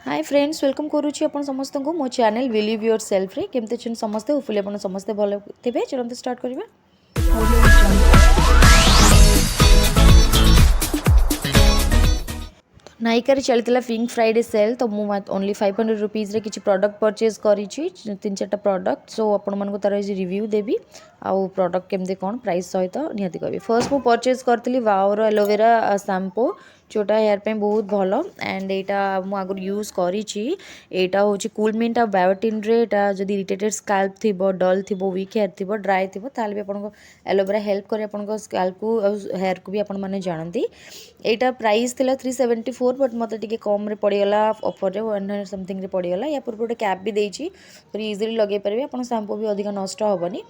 Hi friends welcome करुच्ची अपन समस्त को मो चैनल बिलीव योर सेल्फ रे केमते छन समस्ते होपफुली अपन समस्ते भलो थिबे। चलते स्टार्ट करिबा। नायिका चलता पिंक फ्राइडे सेल तो मुझे ओनली 500 रुपीज किसी प्रोडक्ट परचेज करी 3-4 प्रोडक्ट सो आपण मन को तार रिव्यू देवी आउ प्रोडक्ट केमती कौन प्राइस सहित निहाती कहबी। फर्स्ट मु परचेज करी वाओर एलोवेरा शैम्पू जोटा हेयर पे बहुत भल एंड यहाँ मुझे यूज करा हूँ कूल मिंट आ बायोटिन रेटा जदि इरिटेटेड स्काल्प थी डल थी वीक हेयर थी ड्राए थी ताल भी आपको एलोवेरा हेल्प करे आपन स्काल्प को हेयर को भी आपण मैंने जानती। यहाँ प्राइस थिला 374 बट मत टे कम रे पड़गला ऑफर 100 समथिंग पड़गला। या पूर्व गोटे कैप भी देती इजिली लगे पारे आप शैम्पू भी अधिक नष्ट हेनी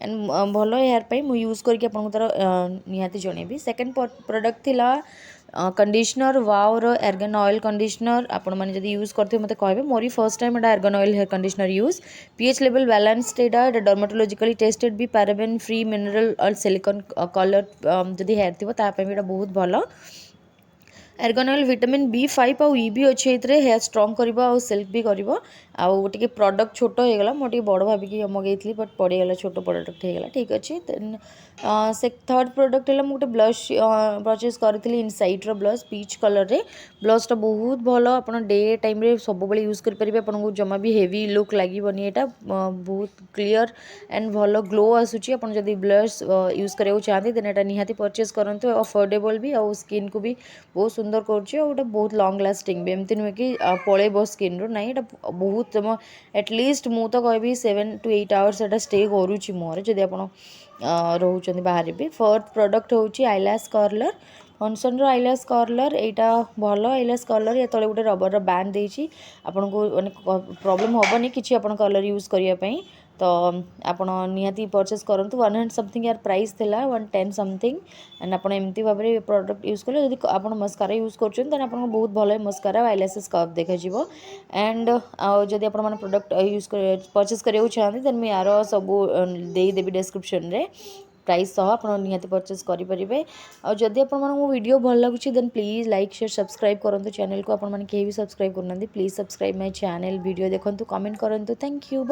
एंड भल हेयर पे मुझे यूज करके तार निहाती जनइबी। सेकेंड प्रोडक्ट थिला कंडीशनर वाओर एर्गन ऑयल कंडीशनर आपण मैंने जब यूज करते मत कहे मोरी फर्स्ट टाइम एटा argan oil hair conditioner use pH level balanced एटा डर्माटोलॉजिकली टेस्टेड भी पैराबेन फ्री मिनरल और सिलिकॉन कलर जदि हेयर थी भी बहुत भल। एर्गन ऑयल विटामिन B5 आउ ई भी अच्छे हेयर स्ट्रंग करवा और सिल्क भी करवा आउ टे प्रोडक्ट छोट होगा मुझे बड़ भाविकी मगेली बट पड़गला छोट प्रोडक्ट होगा ठीक अच्छे। देन से थर्ड प्रोडक्ट है गोटे ब्लश परचेज करी इनसाइट ब्लश पीच कलर रे ब्लशटा बहुत भल आप डे टाइम सब यूज करेंगे आपको जमा भी हेवी लुक लगे यहाँ बहुत क्लीयर एंड भल ग्लो आसूची आप जब ब्लश यूज करने चाहते देन यहाँ निहाती परचेज करूँ अफोर्डेबल भी आउ स्किन को भी बहुत सुंदर कर बहुत लंग लास्टिंग भी एमती नुहे कि पलैब स्किन रू ना यहाँ बहुत एटलिस्ट मु तो कहबी 7 to 8 आवर्स एटा स्टे करुच्ची मुहर जदि आप रोच बाहर भी। फोर्थ प्रोडक्ट हूँ आईलैश कर्लर हनसन आईलैश कर्लर यहाँ भल आईलैश कर्लर या तले गोटे रबर बैंड देती आपन को प्रॉब्लम हेनी कि आप कलर यूज करने तो आप निहाती परचेज करूँ 100 समथिंग यार प्राइस थिला 110 समथिंग एंड आप एमती भाव में प्रोडक्ट यूज कले जब आप मस्कारा यूज कर बहुत भल मस्कारा आईलैसेस कर्व देखा एंड जदि आप प्रोडक्ट यूज परचेज करने चाहते देन मुझे यार सब देदेवी डिस्क्रिप्शन रे प्राइस सह आप निहाती परचेज करेंगे। और जदि आप वीडियो भल लगुच then please like share subscribe करूँ चैनल को आपने कहीं भी सब्सक्राइब करना please subscribe my channel video देखो कमेंट करूँ। Thank you.